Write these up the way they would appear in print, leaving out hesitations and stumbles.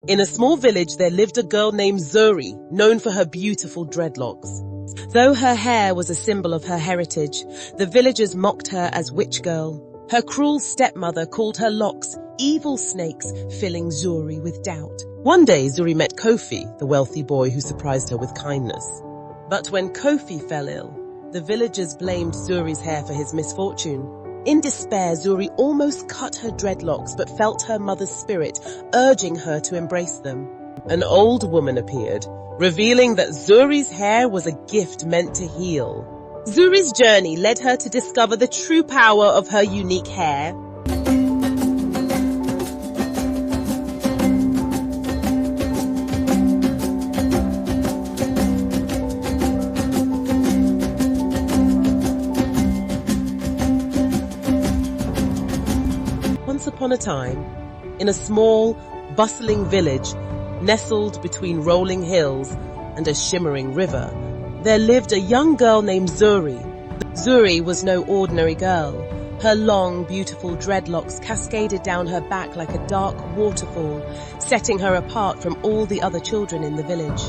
In a small village, there lived a girl named Zuri, known for her beautiful dreadlocks. Though her hair was a symbol of her heritage, the villagers mocked her as witch girl. Her cruel stepmother called her locks evil snakes, filling Zuri with doubt. One day, Zuri met Kofi, the wealthy boy who surprised her with kindness. But when Kofi fell ill, the villagers blamed Zuri's hair for his misfortune. In despair, Zuri almost cut her dreadlocks but felt her mother's spirit urging her to embrace them. An old woman appeared, revealing that Zuri's hair was a gift meant to heal. Zuri's journey led her to discover the true power of her unique hair. Once upon a time, in a small, bustling village, nestled between rolling hills and a shimmering river, there lived a young girl named Zuri. Zuri was no ordinary girl. Her long, beautiful dreadlocks cascaded down her back like a dark waterfall, setting her apart from all the other children in the village.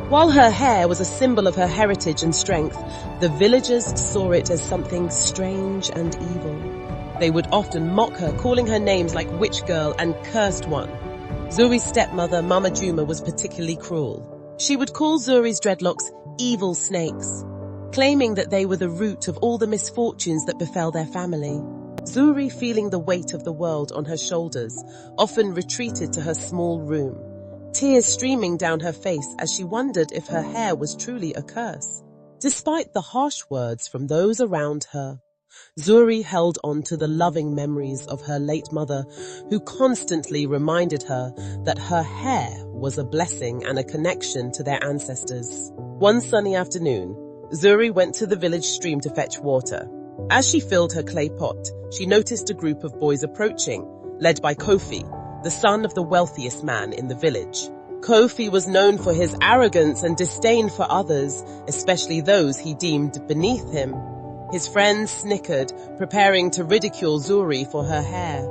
While her hair was a symbol of her heritage and strength, the villagers saw it as something strange and evil. They would often mock her, calling her names like Witch Girl and Cursed One. Zuri's stepmother, Mama Juma, was particularly cruel. She would call Zuri's dreadlocks evil snakes, claiming that they were the root of all the misfortunes that befell their family. Zuri, feeling the weight of the world on her shoulders, often retreated to her small room, tears streaming down her face as she wondered if her hair was truly a curse. Despite the harsh words from those around her, Zuri held on to the loving memories of her late mother, who constantly reminded her that her hair was a blessing and a connection to their ancestors. One sunny afternoon, Zuri went to the village stream to fetch water. As she filled her clay pot, she noticed a group of boys approaching, led by Kofi, the son of the wealthiest man in the village. Kofi was known for his arrogance and disdain for others, especially those he deemed beneath him. His friends snickered, preparing to ridicule Zuri for her hair.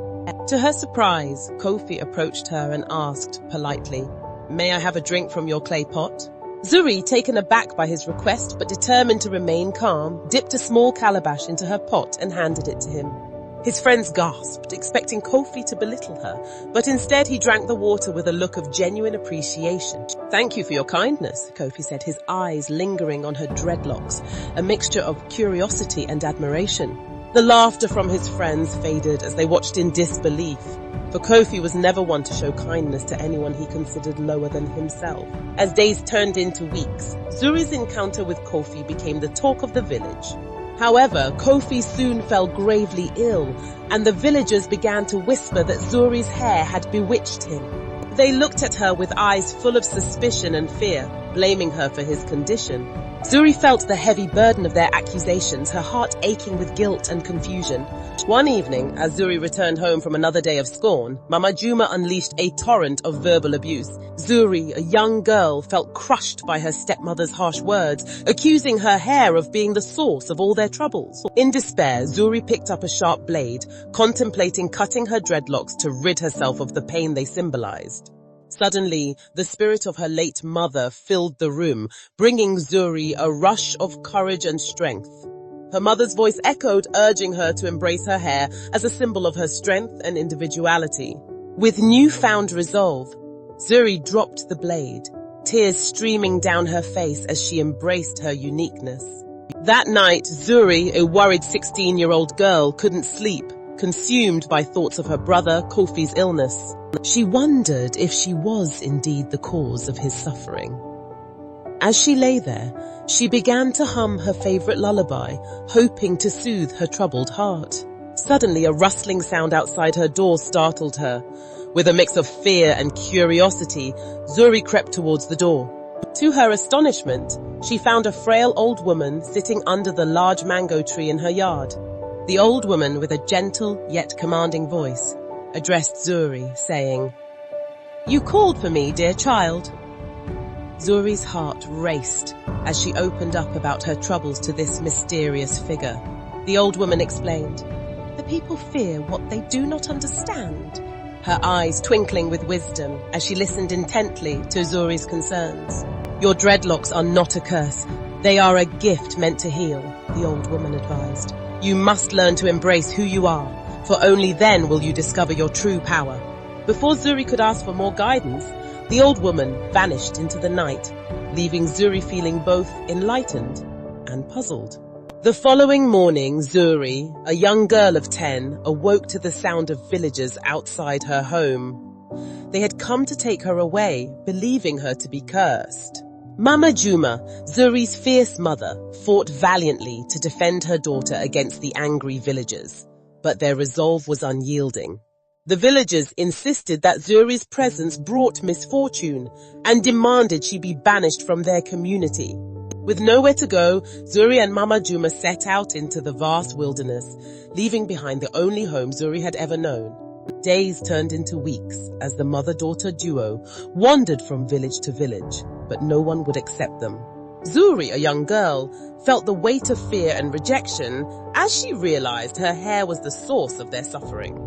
To her surprise, Kofi approached her and asked politely, "May I have a drink from your clay pot?" Zuri, taken aback by his request but determined to remain calm, dipped a small calabash into her pot and handed it to him. His friends gasped, expecting Kofi to belittle her, but instead he drank the water with a look of genuine appreciation. "Thank you for your kindness," Kofi said, his eyes lingering on her dreadlocks, a mixture of curiosity and admiration. The laughter from his friends faded as they watched in disbelief, for Kofi was never one to show kindness to anyone he considered lower than himself. As days turned into weeks, Zuri's encounter with Kofi became the talk of the village. However, Kofi soon fell gravely ill, and the villagers began to whisper that Zuri's hair had bewitched him. They looked at her with eyes full of suspicion and fear, blaming her for his condition. Zuri felt the heavy burden of their accusations, her heart aching with guilt and confusion. One evening, as Zuri returned home from another day of scorn, Mama Juma unleashed a torrent of verbal abuse. Zuri, a young girl, felt crushed by her stepmother's harsh words, accusing her hair of being the source of all their troubles. In despair, Zuri picked up a sharp blade, contemplating cutting her dreadlocks to rid herself of the pain they symbolized. Suddenly, the spirit of her late mother filled the room, bringing Zuri a rush of courage and strength. Her mother's voice echoed, urging her to embrace her hair as a symbol of her strength and individuality. With newfound resolve, Zuri dropped the blade, tears streaming down her face as she embraced her uniqueness. That night, Zuri, a worried 16-year-old girl, couldn't sleep, consumed by thoughts of her brother Kofi's illness. She wondered if she was indeed the cause of his suffering. As she lay there, she began to hum her favorite lullaby, hoping to soothe her troubled heart. Suddenly, a rustling sound outside her door startled her. With a mix of fear and curiosity, Zuri crept towards the door. To her astonishment, she found a frail old woman sitting under the large mango tree in her yard. The old woman, with a gentle yet commanding voice, addressed Zuri, saying, "You called for me, dear child." Zuri's heart raced as she opened up about her troubles to this mysterious figure. The old woman explained, "The people fear what they do not understand. her eyes twinkling with wisdom as she listened intently to Zuri's concerns. "Your dreadlocks are not a curse. They are a gift meant to heal," the old woman advised. "You must learn to embrace who you are, for only then will you discover your true power." Before Zuri could ask for more guidance, the old woman vanished into the night, leaving Zuri feeling both enlightened and puzzled. The following morning, Zuri, a young girl of 10, awoke to the sound of villagers outside her home. They had come to take her away, believing her to be cursed. Mama Juma, Zuri's fierce mother, fought valiantly to defend her daughter against the angry villagers, but their resolve was unyielding. The villagers insisted that Zuri's presence brought misfortune and demanded she be banished from their community. With nowhere to go, Zuri and Mama Juma set out into the vast wilderness, leaving behind the only home Zuri had ever known. Days turned into weeks as the mother-daughter duo wandered from village to village, but no one would accept them. Zuri, a young girl, felt the weight of fear and rejection as she realized her hair was the source of their suffering.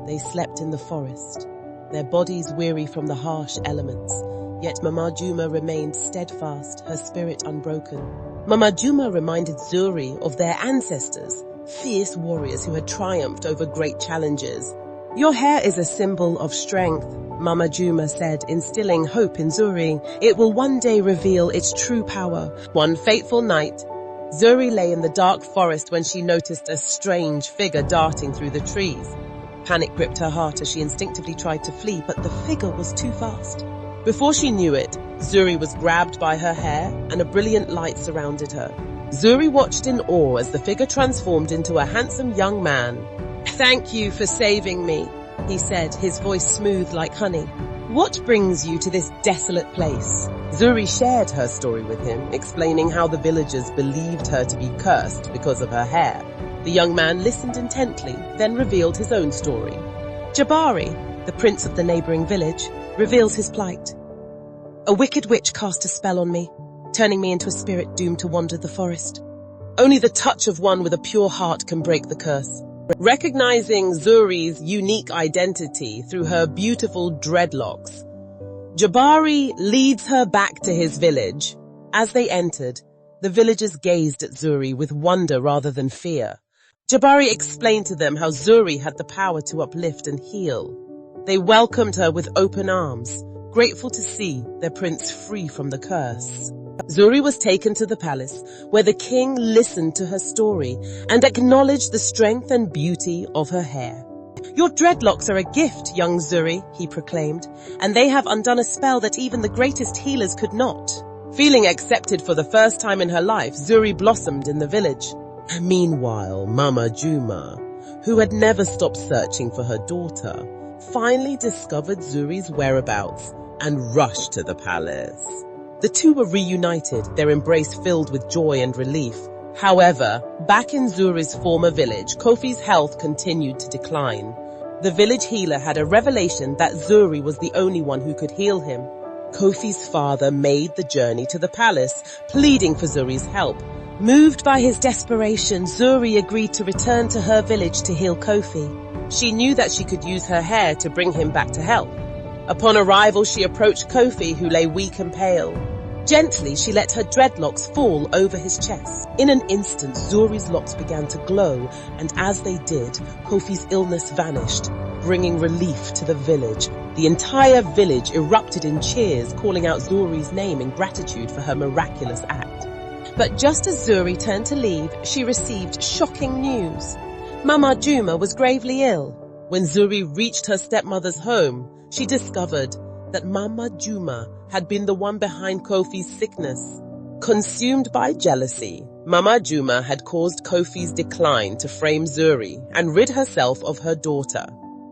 They slept in the forest, their bodies weary from the harsh elements. Yet Mama Juma remained steadfast, her spirit unbroken. Mama Juma reminded Zuri of their ancestors, fierce warriors who had triumphed over great challenges. "Your hair is a symbol of strength," Mama Juma said, instilling hope in Zuri. "It will one day reveal its true power." One fateful night, Zuri lay in the dark forest when she noticed a strange figure darting through the trees. Panic gripped her heart as she instinctively tried to flee, but the figure was too fast. Before she knew it, Zuri was grabbed by her hair and a brilliant light surrounded her. Zuri watched in awe as the figure transformed into a handsome young man. "Thank you for saving me," he said, his voice smooth like honey. "What brings you to this desolate place?" Zuri shared her story with him, explaining how the villagers believed her to be cursed because of her hair. The young man listened intently, then revealed his own story. Jabari, the prince of the neighboring village, reveals his plight. "A wicked witch cast a spell on me, turning me into a spirit doomed to wander the forest. Only the touch of one with a pure heart can break the curse." Recognizing Zuri's unique identity through her beautiful dreadlocks, Jabari leads her back to his village. As they entered, the villagers gazed at Zuri with wonder rather than fear. Jabari explained to them how Zuri had the power to uplift and heal. They welcomed her with open arms, grateful to see their prince free from the curse. Zuri was taken to the palace, where the king listened to her story and acknowledged the strength and beauty of her hair. "Your dreadlocks are a gift, young Zuri," he proclaimed, "and they have undone a spell that even the greatest healers could not." Feeling accepted for the first time in her life, Zuri blossomed in the village. Meanwhile, Mama Juma, who had never stopped searching for her daughter, finally discovered Zuri's whereabouts and rushed to the palace. The two were reunited, their embrace filled with joy and relief. However, back in Zuri's former village, Kofi's health continued to decline. The village healer had a revelation that Zuri was the only one who could heal him. Kofi's father made the journey to the palace, pleading for Zuri's help. Moved by his desperation, Zuri agreed to return to her village to heal Kofi. She knew that she could use her hair to bring him back to health. Upon arrival, she approached Kofi, who lay weak and pale. Gently, she let her dreadlocks fall over his chest. In an instant, Zuri's locks began to glow, and as they did, Kofi's illness vanished, bringing relief to the village. The entire village erupted in cheers, calling out Zuri's name in gratitude for her miraculous act. But just as Zuri turned to leave, she received shocking news. Mama Juma was gravely ill. When Zuri reached her stepmother's home, she discovered that Mama Juma had been the one behind Kofi's sickness. Consumed by jealousy, Mama Juma had caused Kofi's decline to frame Zuri and rid herself of her daughter.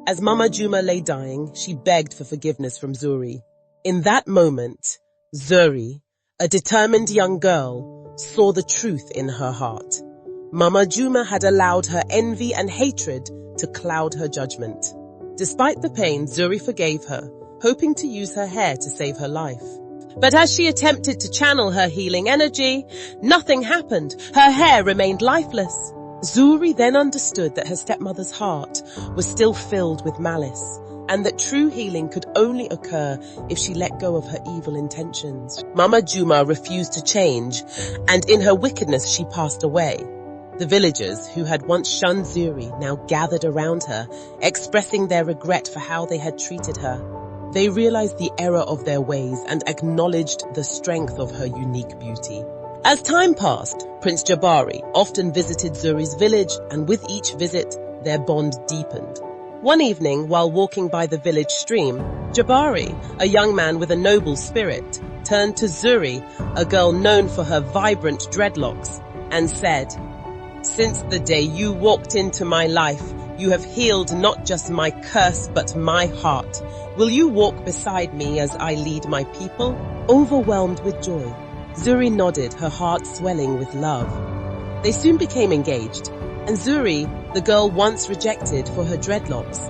As Mama Juma lay dying, she begged for forgiveness from Zuri. In that moment, Zuri, a determined young girl, saw the truth in her heart. Mama Juma had allowed her envy and hatred to cloud her judgment. Despite the pain, Zuri forgave her, hoping to use her hair to save her life. But as she attempted to channel her healing energy, nothing happened. Her hair remained lifeless. Zuri then understood that her stepmother's heart was still filled with malice. and that true healing could only occur if she let go of her evil intentions. Mama Juma refused to change, and in her wickedness she passed away. The villagers, who had once shunned Zuri, now gathered around her, expressing their regret for how they had treated her. They realized the error of their ways and acknowledged the strength of her unique beauty. As time passed, Prince Jabari often visited Zuri's village, and with each visit, their bond deepened. One evening, while walking by the village stream, Jabari, a young man with a noble spirit, turned to Zuri, a girl known for her vibrant dreadlocks, and said, "Since the day you walked into my life, you have healed not just my curse but my heart. Will you walk beside me as I lead my people?" Overwhelmed with joy, Zuri nodded, her heart swelling with love. They soon became engaged, and Zuri, the girl once rejected for her dreadlocks,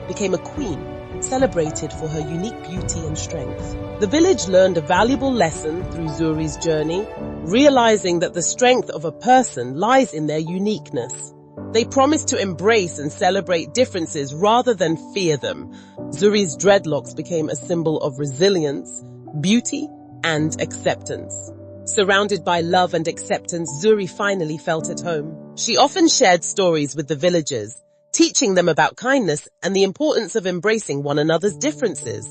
became a queen, celebrated for her unique beauty and strength. The village learned a valuable lesson through Zuri's journey, realizing that the strength of a person lies in their uniqueness. They promised to embrace and celebrate differences rather than fear them. Zuri's dreadlocks became a symbol of resilience, beauty, and acceptance. Surrounded by love and acceptance, Zuri finally felt at home. She often shared stories with the villagers, teaching them about kindness and the importance of embracing one another's differences.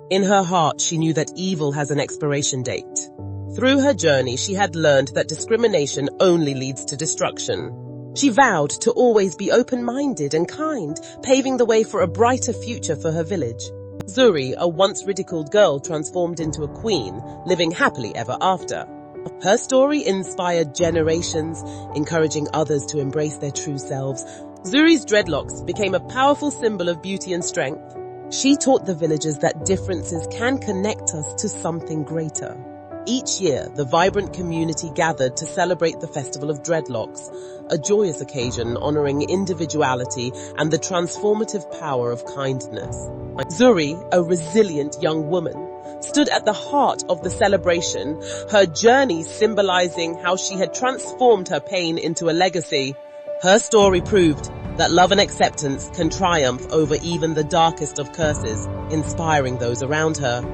In her heart, she knew that evil has an expiration date. Through her journey, she had learned that discrimination only leads to destruction. She vowed to always be open-minded and kind, paving the way for a brighter future for her village. Zuri, a once ridiculed girl, transformed into a queen, living happily ever after. Her story inspired generations, encouraging others to embrace their true selves. Zuri's dreadlocks became a powerful symbol of beauty and strength. She taught the villagers that differences can connect us to something greater. Each year, the vibrant community gathered to celebrate the Festival of Dreadlocks, a joyous occasion honoring individuality and the transformative power of kindness. Zuri, a resilient young woman, stood at the heart of the celebration, her journey symbolizing how she had transformed her pain into a legacy. Her story proved that love and acceptance can triumph over even the darkest of curses, inspiring those around her.